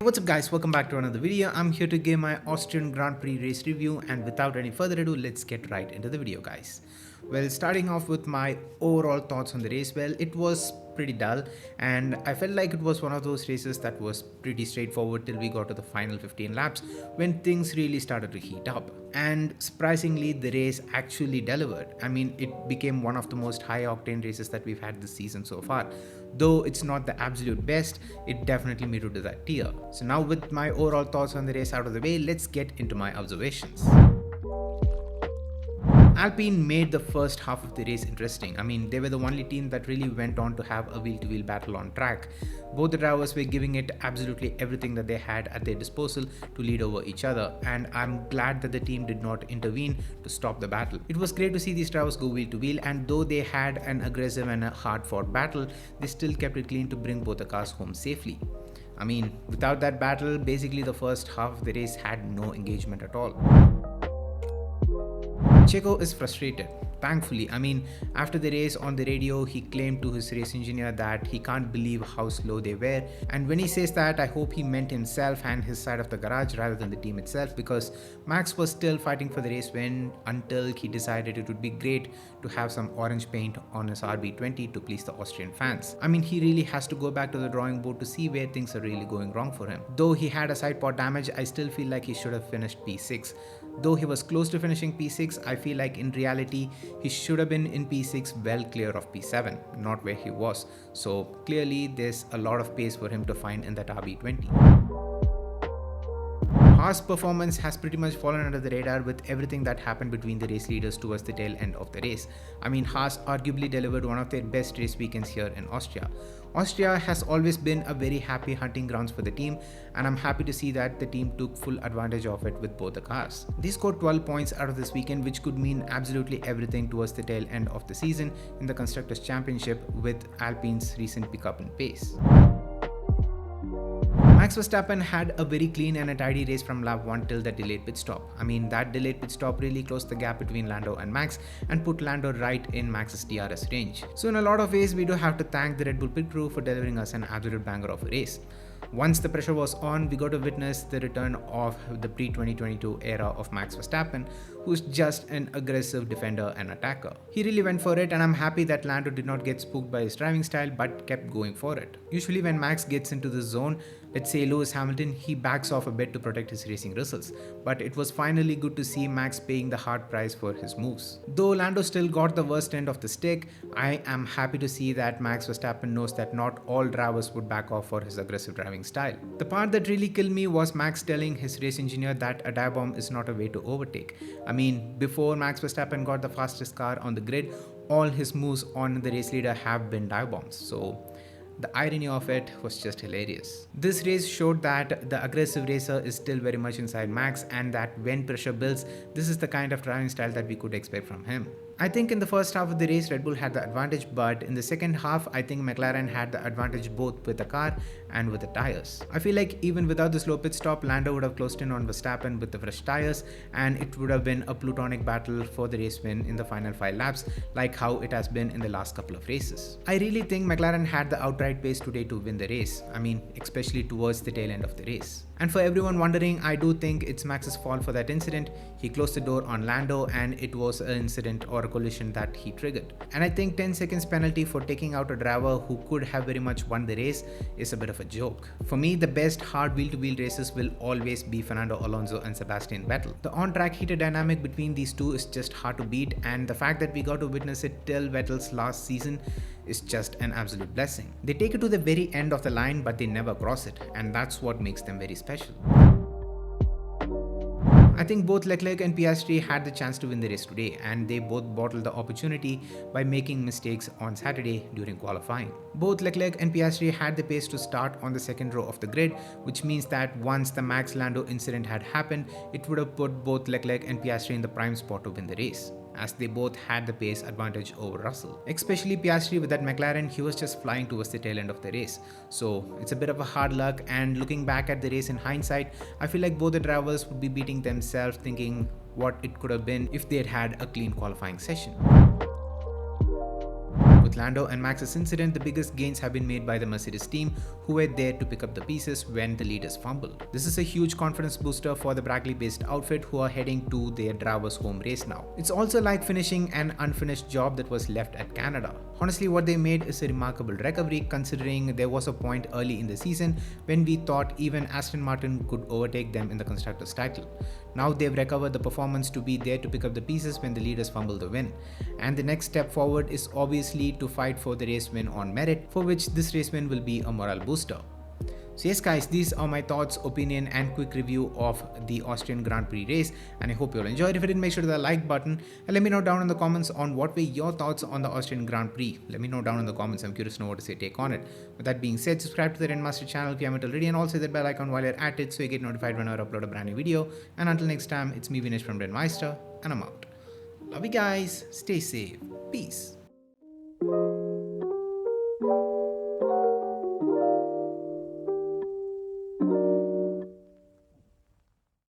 What's up guys, welcome back to another video. I'm here to give my Austrian Grand Prix race review, and without any further ado, let's get right into the video guys. Well, starting off with my overall thoughts on the race, well, it was pretty dull and I felt like it was one of those races that was pretty straightforward till we got to the final 15 laps when things really started to heat up. And surprisingly, the race actually delivered. I mean, it became one of the most high octane races that we've had this season so far. Though it's not the absolute best, it definitely made it to that tier. So now with my overall thoughts on the race out of the way, let's get into my observations. Alpine made the first half of the race interesting. I mean, they were the only team that really went on to have a wheel-to-wheel battle on track. Both the drivers were giving it absolutely everything that they had at their disposal to lead over each other, and I'm glad that the team did not intervene to stop the battle. It was great to see these drivers go wheel-to-wheel, and though they had an aggressive and a hard-fought battle, they still kept it clean to bring both the cars home safely. I mean, without that battle, basically the first half of the race had no engagement at all. Checo is frustrated. Thankfully, I mean, after the race on the radio, he claimed to his race engineer that he can't believe how slow they were. And when he says that, I hope he meant himself and his side of the garage rather than the team itself, because Max was still fighting for the race win until he decided it would be great to have some orange paint on his RB20 to please the Austrian fans. I mean, he really has to go back to the drawing board to see where things are really going wrong for him. Though he had a side pod damage, I still feel like he should have finished P6. Though he was close to finishing P6, I feel like in reality, he should have been in P6 well clear of P7, not where he was. So clearly there's a lot of pace for him to find in that RB20. Haas' performance has pretty much fallen under the radar with everything that happened between the race leaders towards the tail end of the race. I mean, Haas arguably delivered one of their best race weekends here in Austria. Austria has always been a very happy hunting grounds for the team, and I'm happy to see that the team took full advantage of it with both the cars. They scored 12 points out of this weekend, which could mean absolutely everything towards the tail end of the season in the Constructors' Championship with Alpine's recent pickup in pace. Max Verstappen had a very clean and a tidy race from lap 1 till the delayed pit stop. I mean, that delayed pit stop really closed the gap between Lando and Max and put Lando right in Max's DRS range. So in a lot of ways, we do have to thank the Red Bull pit crew for delivering us an absolute banger of a race. Once the pressure was on, we got to witness the return of the pre-2022 era of Max Verstappen, who's just an aggressive defender and attacker. He really went for it, and I'm happy that Lando did not get spooked by his driving style but kept going for it. Usually when Max gets into the zone, let's say Lewis Hamilton, he backs off a bit to protect his racing results, but it was finally good to see Max paying the hard price for his moves. Though Lando still got the worst end of the stick, I am happy to see that Max Verstappen knows that not all drivers would back off for his aggressive driving style. The part that really killed me was Max telling his race engineer that a dive bomb is not a way to overtake. I mean, before Max Verstappen got the fastest car on the grid, all his moves on the race leader have been dive bombs. So the irony of it was just hilarious. This race showed that the aggressive racer is still very much inside Max, and that when pressure builds, this is the kind of driving style that we could expect from him. I think in the first half of the race, Red Bull had the advantage, but in the second half, I think McLaren had the advantage both with the car and with the tires. I feel like even without the slow pit stop, Lando would have closed in on Verstappen with the fresh tires, and it would have been a plutonic battle for the race win in the final 5 laps, like how it has been in the last couple of races. I really think McLaren had the outright pace today to win the race. I mean, especially towards the tail end of the race. And for everyone wondering, I do think it's Max's fault for that incident. He closed the door on Lando, and it was an incident or a collision that he triggered. And I think 10 seconds penalty for taking out a driver who could have very much won the race is a bit of a joke. For me, the best hard wheel-to-wheel races will always be Fernando Alonso and Sebastian Vettel. The on-track heated dynamic between these two is just hard to beat, and the fact that we got to witness it till Vettel's last season is just an absolute blessing. They take it to the very end of the line, but they never cross it, and that's what makes them very special. I think both Leclerc and Piastri had the chance to win the race today, and they both bottled the opportunity by making mistakes on Saturday during qualifying. Both Leclerc and Piastri had the pace to start on the second row of the grid, which means that once the Max Lando incident had happened, it would have put both Leclerc and Piastri in the prime spot to win the race, as they both had the pace advantage over Russell. Especially Piastri with that McLaren, he was just flying towards the tail end of the race. So it's a bit of a hard luck, and looking back at the race in hindsight, I feel like both the drivers would be beating themselves thinking what it could have been if they had had a clean qualifying session. With Lando and Max's incident, the biggest gains have been made by the Mercedes team, who were there to pick up the pieces when the leaders fumbled. This is a huge confidence booster for the Brackley-based outfit who are heading to their driver's home race now. It's also like finishing an unfinished job that was left at Canada. Honestly, what they made is a remarkable recovery, considering there was a point early in the season when we thought even Aston Martin could overtake them in the Constructors' title. Now they've recovered the performance to be there to pick up the pieces when the leaders fumble the win. And the next step forward is obviously to fight for the race win on merit, for which this race win will be a morale booster. So yes guys, these are my thoughts, opinion and quick review of the Austrian Grand Prix race, and I hope you all enjoyed. If you did, make sure to hit the like button and let me know down in the comments on what were your thoughts on the Austrian Grand Prix. Let me know down in the comments. I'm curious to know what to say take on it. With that being said, subscribe to the Master channel if you haven't already, and also hit that bell icon while you're at it so you get notified whenever I upload a brand new video. And until next time, it's me Vinesh from Meister, and I'm out. Love you guys, stay safe, peace.